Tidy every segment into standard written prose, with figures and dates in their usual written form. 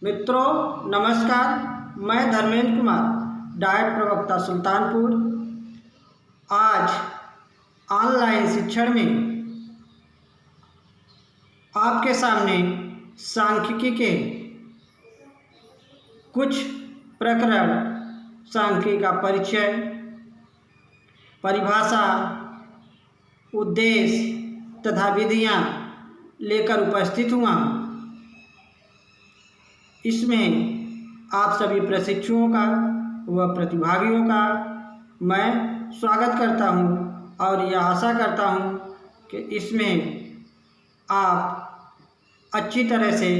मित्रों नमस्कार, मैं धर्मेंद्र कुमार, डाइट प्रवक्ता सुल्तानपुर। आज ऑनलाइन शिक्षण में आपके सामने सांख्यिकी के कुछ प्रकरण, सांख्यिकी का परिचय, परिभाषा, उद्देश्य तथा विधियाँ लेकर उपस्थित हुआ। इसमें आप सभी प्रशिक्षुओं का व प्रतिभागियों का मैं स्वागत करता हूं और यह आशा करता हूं कि इसमें आप अच्छी तरह से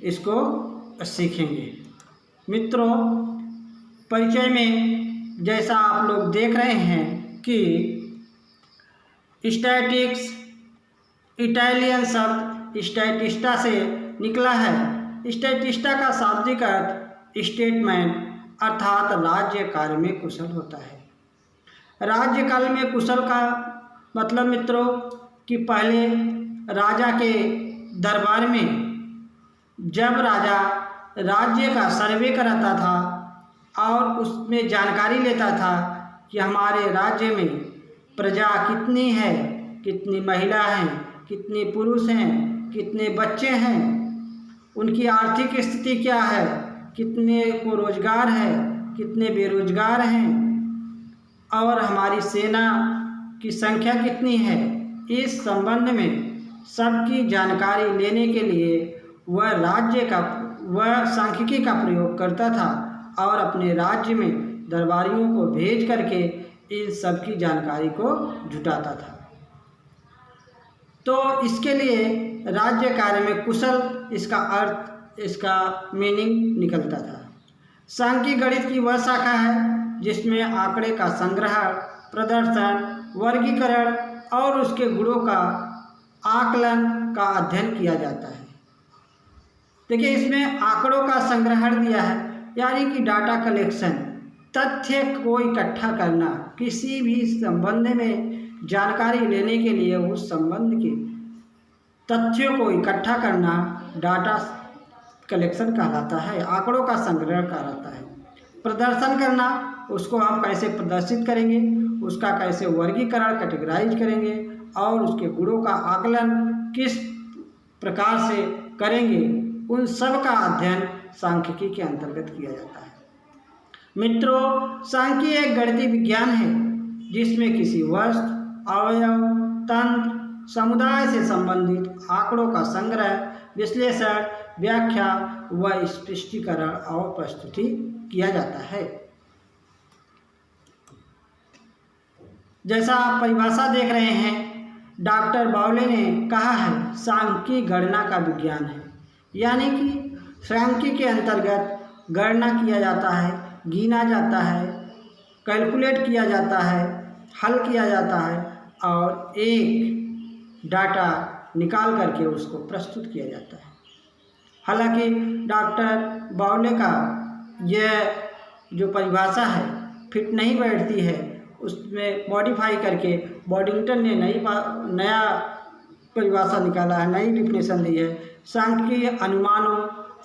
इसको सीखेंगे। मित्रों, परिचय में जैसा आप लोग देख रहे हैं कि स्टैटिक्स इटालियन शब्द स्टैटिस्टा से निकला है। स्टैटिस्टा का शाब्दिक अर्थ स्टेटमेंट अर्थात राज्य कार्य में कुशल होता है। राज्य काल में कुशल का मतलब मित्रों कि पहले राजा के दरबार में जब राजा राज्य का सर्वे कराता था और उसमें जानकारी लेता था कि हमारे राज्य में प्रजा कितनी है, कितनी महिला हैं, कितने पुरुष हैं, कितने बच्चे हैं, उनकी आर्थिक स्थिति क्या है, कितने को रोजगार है, कितने बेरोजगार हैं और हमारी सेना की संख्या कितनी है, इस संबंध में सबकी जानकारी लेने के लिए वह सांख्यिकी का प्रयोग करता था और अपने राज्य में दरबारियों को भेज करके इन सब की जानकारी को जुटाता था। तो इसके लिए राज्य कार्य में कुशल इसका अर्थ, इसका मीनिंग निकलता था। सांख्यिकी गणित की वह शाखा है जिसमें आंकड़े का संग्रह, प्रदर्शन, वर्गीकरण और उसके गुणों का आकलन का अध्ययन किया जाता है। देखिए, इसमें आंकड़ों का संग्रहण दिया है, यानी कि डाटा कलेक्शन, तथ्य को इकट्ठा करना, किसी भी संबंध में जानकारी लेने के लिए उस संबंध के तथ्यों को इकट्ठा करना डाटा कलेक्शन कहलाता है, आंकड़ों का संग्रह कहलाता है। प्रदर्शन करना, उसको हम कैसे प्रदर्शित करेंगे, उसका कैसे वर्गीकरण कैटेगराइज करेंगे और उसके गुणों का आकलन किस प्रकार से करेंगे, उन सब का अध्ययन सांख्यिकी के अंतर्गत किया जाता है। मित्रों, सांख्यिकी एक गणितीय विज्ञान है जिसमें किसी वस्तु, अवयव, तंत्र, समुदाय से संबंधित आंकड़ों का संग्रह, विश्लेषण, व्याख्या व स्पष्टीकरण और प्रस्तुति किया जाता है। जैसा आप परिभाषा देख रहे हैं, डॉक्टर बावले ने कहा है सांख्यिकी गणना का विज्ञान है, यानी कि सांख्यिकी के अंतर्गत गणना किया जाता है, गिना जाता है, कैलकुलेट किया जाता है, हल किया जाता है और एक डाटा निकाल करके उसको प्रस्तुत किया जाता है। हालांकि डॉक्टर बावले का यह जो परिभाषा है फिट नहीं बैठती है, उसमें मॉडिफाई करके बॉडिंगटन ने नया परिभाषा निकाला है, नई डिफिनेशन दी है। सांख्यिकी अनुमानों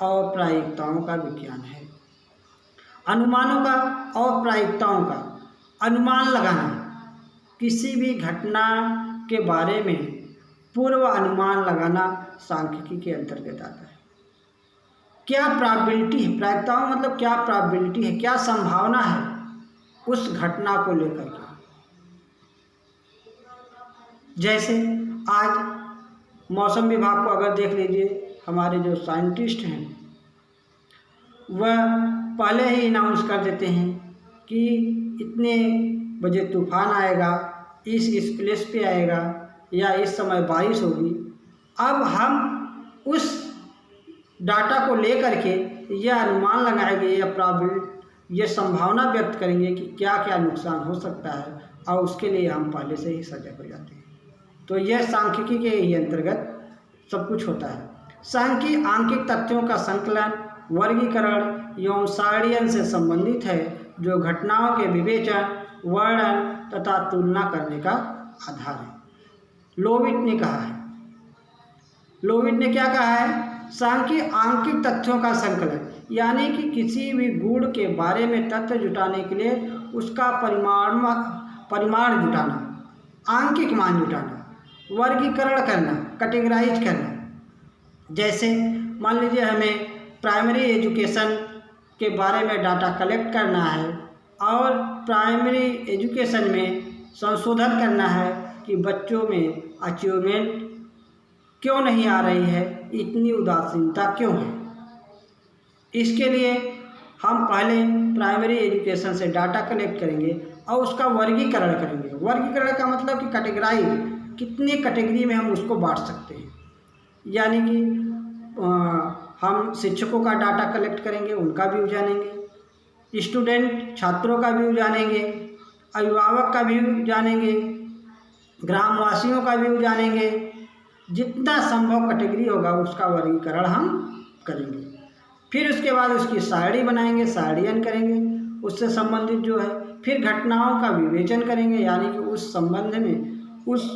और प्रायिकताओं का विज्ञान है। अनुमानों का और प्रायिकताओं का अनुमान लगाना, किसी भी घटना के बारे में पूर्व अनुमान लगाना सांख्यिकी के अंतर्गत आता है। क्या प्रोबेबिलिटी है, प्रायिकताओं मतलब क्या प्रोबेबिलिटी है, क्या संभावना है उस घटना को लेकर के। जैसे आज मौसम विभाग को अगर देख लीजिए, हमारे जो साइंटिस्ट हैं वह पहले ही अनाउंस कर देते हैं कि इतने बजे तूफान आएगा, इस प्लेस पे आएगा या इस समय बारिश होगी। अब हम उस डाटा को लेकर के यह अनुमान लगाएंगे या प्रोबेबिलिटी, ये संभावना व्यक्त करेंगे कि क्या क्या नुकसान हो सकता है और उसके लिए हम पहले से ही सजग हो जाते हैं। तो यह सांख्यिकी के ही अंतर्गत सब कुछ होता है। सांख्यिकी आंकिक तथ्यों का संकलन, वर्गीकरण एवं सारणीकरण से संबंधित है, जो घटनाओं के विवेचन, वर्णन तथा तुलना करने का आधार है। लोविट ने कहा है, लोविट ने क्या कहा है, सांख्यिकी आंकिक तथ्यों का संकलन, यानी कि किसी भी गुण के बारे में तथ्य जुटाने के लिए उसका परिमाण जुटाना, आंकिक मान जुटाना, वर्गीकरण करना, कैटेगराइज करना। जैसे मान लीजिए हमें प्राइमरी एजुकेशन के बारे में डाटा कलेक्ट करना है और प्राइमरी एजुकेशन में संशोधन करना है कि बच्चों में अचीवमेंट क्यों नहीं आ रही है, इतनी उदासीनता क्यों है। इसके लिए हम पहले प्राइमरी एजुकेशन से डाटा कलेक्ट करेंगे और उसका वर्गीकरण करेंगे। वर्गीकरण का मतलब कि कैटेगराइज, कितनी कैटेगरी में हम उसको बांट सकते हैं। यानी कि हम शिक्षकों का डाटा कलेक्ट करेंगे, उनका व्यू जानेंगे, स्टूडेंट छात्रों का व्यू जानेंगे, अभिभावक का व्यू जानेंगे, ग्रामवासियों का व्यू जानेंगे। जितना संभव कैटेगरी होगा उसका वर्गीकरण हम करेंगे। फिर उसके बाद उसकी सारणी बनाएंगे, सारणीयन करेंगे उससे संबंधित जो है। फिर घटनाओं का विवेचन करेंगे, यानी कि उस संबंध में, उस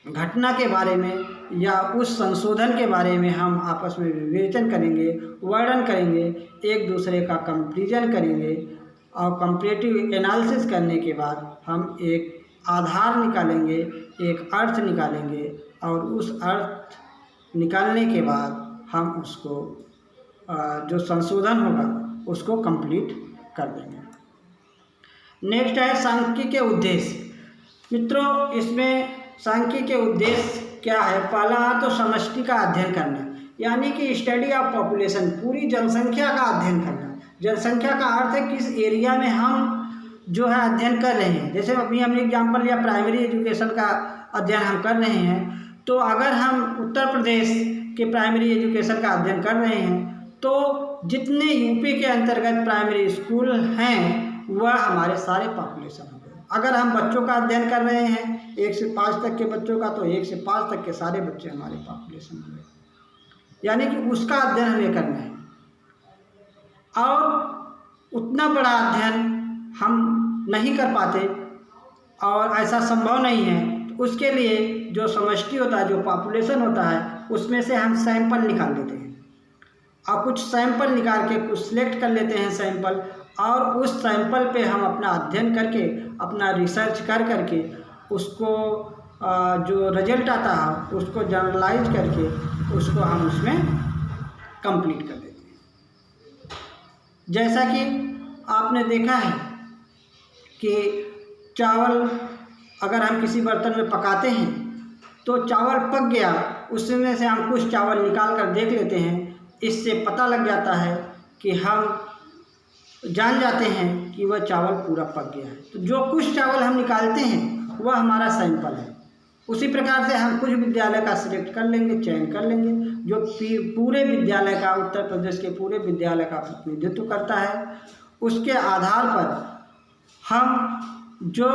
घटना के बारे में या उस संशोधन के बारे में हम आपस में विवेचन करेंगे, वर्णन करेंगे, एक दूसरे का कंपैरिजन करेंगे और कंपैरेटिव एनालिसिस करने के बाद हम एक आधार निकालेंगे, एक अर्थ निकालेंगे और उस अर्थ निकालने के बाद हम उसको जो संशोधन होगा उसको कंप्लीट कर देंगे। नेक्स्ट है सांख्यिकी के उद्देश्य। मित्रों, इसमें सांख्यिकी के उद्देश्य क्या है? पहला तो समष्टि का अध्ययन करना, यानी कि स्टडी ऑफ पॉपुलेशन, पूरी जनसंख्या का अध्ययन करना। जनसंख्या का अर्थ है किस एरिया में हम जो है अध्ययन कर रहे हैं। जैसे अभी हमने एग्जाम्पल लिया, प्राइमरी एजुकेशन का अध्ययन हम कर रहे हैं, तो अगर हम उत्तर प्रदेश के प्राइमरी एजुकेशन का अध्ययन कर रहे हैं तो जितने यूपी के अंतर्गत प्राइमरी स्कूल हैं वह हमारे सारे पॉपुलेशन हो गए। अगर हम बच्चों का अध्ययन कर रहे हैं 1 से 5 तक के बच्चों का, तो 1 से 5 तक के सारे बच्चे हमारे पॉपुलेशन हो गए, यानी कि उसका अध्ययन हमें करना है। और उतना बड़ा अध्ययन हम नहीं कर पाते और ऐसा संभव नहीं है, तो उसके लिए जो समष्टि होता है, जो पॉपुलेशन होता है, उसमें से हम सैंपल निकाल लेते हैं और कुछ सैंपल निकाल के कुछ सिलेक्ट कर लेते हैं सैंपल, और उस सैंपल पे हम अपना अध्ययन करके, अपना रिसर्च कर करके उसको जो रिजल्ट आता है उसको जनरलाइज करके उसको हम उसमें कंप्लीट कर देते हैं। जैसा कि आपने देखा है कि चावल अगर हम किसी बर्तन में पकाते हैं तो चावल पक गया, उसमें से हम कुछ चावल निकाल कर देख लेते हैं। इससे पता लग जाता है कि हम जान जाते हैं कि वह चावल पूरा पक गया है। तो जो कुछ चावल हम निकालते हैं वह हमारा सैंपल है। उसी प्रकार से हम कुछ विद्यालय का सिलेक्ट कर लेंगे, चयन कर लेंगे, जो पूरे विद्यालय का, उत्तर प्रदेश के पूरे विद्यालय का प्रतिनिधित्व करता है। उसके आधार पर हम जो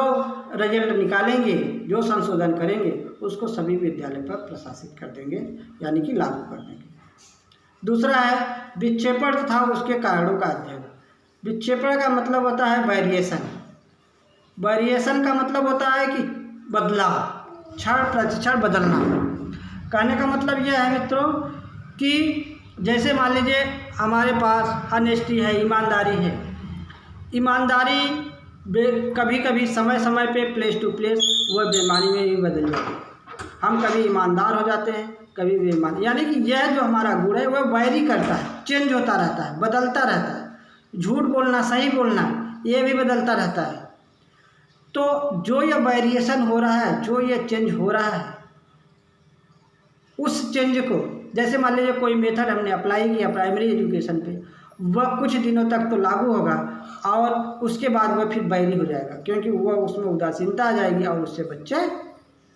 रिजल्ट निकालेंगे, जो संशोधन करेंगे, उसको सभी विद्यालय पर प्रशासित कर देंगे, यानी कि लागू कर देंगे। दूसरा है विक्षेपण तथा उसके कारणों का अध्ययन। विक्षेपण का मतलब होता है वेरिएशन। वेरिएशन का मतलब होता है कि बदलाव, क्षण प्रतिक्षण बदलना। कहने का मतलब यह है मित्रों कि जैसे मान लीजिए हमारे पास ऑनेस्टी है, ईमानदारी है। ईमानदारी कभी कभी समय समय पे प्लेस टू प्लेस वह बेईमानी में भी बदल जाती है। हम कभी ईमानदार हो जाते हैं, कभी बेईमान, यानी कि यह जो हमारा गुण है वह वैरी करता है, चेंज होता रहता है, बदलता रहता है। झूठ बोलना, सही बोलना, ये भी बदलता रहता है। तो जो ये वेरिएशन हो रहा है, जो ये चेंज हो रहा है, उस चेंज को, जैसे मान लीजिए कोई मेथड हमने अप्लाई किया प्राइमरी एजुकेशन पे, वह कुछ दिनों तक तो लागू होगा और उसके बाद वह फिर वैरी हो जाएगा, क्योंकि वह उसमें उदासीनता आ जाएगी और उससे बच्चे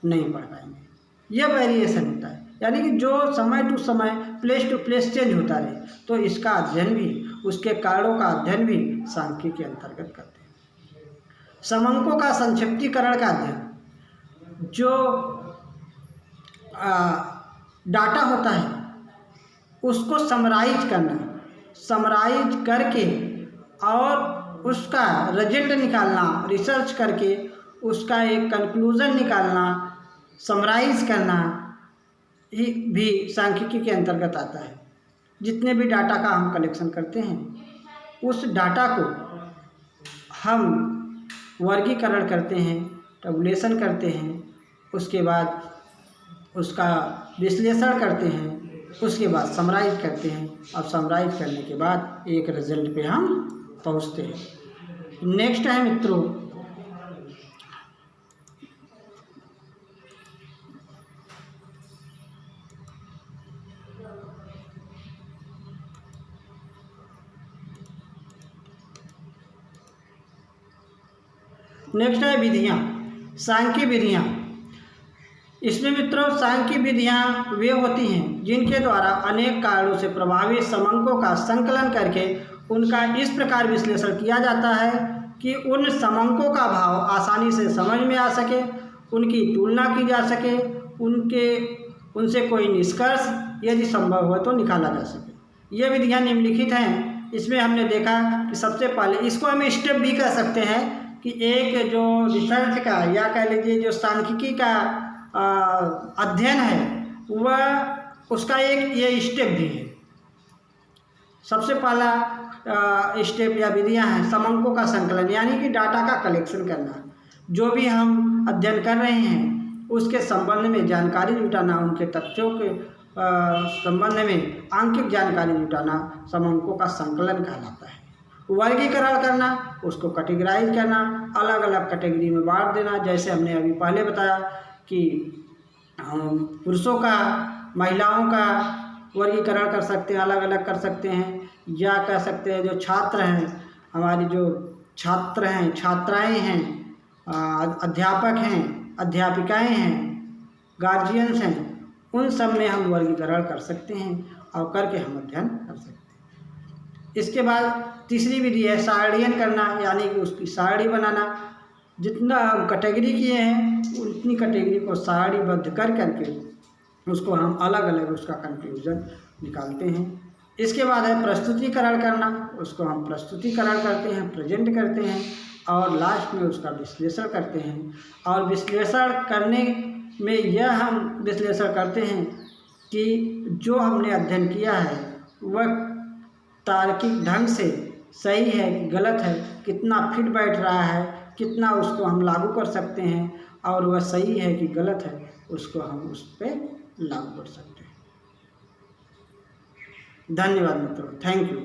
नहीं पढ़ पाएंगे। यह वेरिएशन होता है, यानी कि जो समय टू समय, प्लेस टू प्लेस चेंज होता रहे। तो इसका अध्ययन भी, उसके कारणों का अध्ययन भी सांख्यिकी के अंतर्गत करते हैं। समंकों का संक्षिप्तीकरण का अध्ययन, जो डाटा होता है उसको समराइज करना, समराइज करके और उसका रिजल्ट निकालना, रिसर्च करके उसका एक कंक्लूज़न निकालना, समराइज करना, ही भी सांख्यिकी के अंतर्गत आता है। जितने भी डाटा का हम कलेक्शन करते हैं उस डाटा को हम वर्गीकरण करते हैं, टैबुलेशन करते हैं, उसके बाद उसका विश्लेषण करते हैं, उसके बाद समराइज करते हैं और समराइज करने के बाद एक रिजल्ट पे हम पहुंचते हैं। नेक्स्ट है मित्रों नेक्स्ट है विधियाँ, सांख्यिकी विधियाँ। इसमें मित्रों सांख्यिकी विधियाँ वे होती हैं जिनके द्वारा अनेक कारणों से प्रभावित समंकों का संकलन करके उनका इस प्रकार विश्लेषण किया जाता है कि उन समंकों का भाव आसानी से समझ में आ सके, उनकी तुलना की जा सके, उनसे कोई निष्कर्ष यदि संभव हो तो निकाला जा सके। ये विधियाँ निम्नलिखित हैं। इसमें हमने देखा कि सबसे पहले इसको हम स्टेप भी कह सकते हैं कि एक जो रिसर्च का या कह लीजिए जो सांख्यिकी का अध्ययन है वह उसका एक ये स्टेप भी है। सबसे पहला स्टेप या विधियां हैं समंकों का संकलन, यानी कि डाटा का कलेक्शन करना। जो भी हम अध्ययन कर रहे हैं उसके संबंध में जानकारी जुटाना, उनके तथ्यों के संबंध में आंकिक जानकारी जुटाना समंकों का संकलन कहलाता है। वर्गीकरण करना, उसको कैटेगराइज करना, अलग अलग कैटेगरी में बांट देना। जैसे हमने अभी पहले बताया कि हम पुरुषों का, महिलाओं का वर्गीकरण कर सकते हैं, अलग अलग कर सकते हैं, या कह सकते हैं जो छात्र हैं, हमारी जो छात्र हैं, छात्राएं हैं, अध्यापक हैं, अध्यापिकाएं हैं, गार्जियंस हैं, उन सब में हम वर्गीकरण कर सकते हैं और करके हम अध्ययन कर सकते हैं। इसके बाद तीसरी विधि है सारणीयन करना, यानी कि उसकी सारणी बनाना। जितना हम कैटेगरी किए हैं उतनी कैटेगरी को सारणीबद्ध कर करके उसको हम अलग अलग उसका कंक्लूजन निकालते हैं। इसके बाद है प्रस्तुतिकरण करना, उसको हम प्रस्तुतिकरण करते हैं, प्रेजेंट करते हैं और लास्ट में उसका विश्लेषण करते हैं। और विश्लेषण करने में यह हम विश्लेषण करते हैं कि जो हमने अध्ययन किया है वह तार्किक ढंग से सही है कि गलत है, कितना फिट बैठ रहा है, कितना उसको हम लागू कर सकते हैं, और वह सही है कि गलत है उसको हम उस पर लागू कर सकते हैं। धन्यवाद मित्रों, थैंक यू।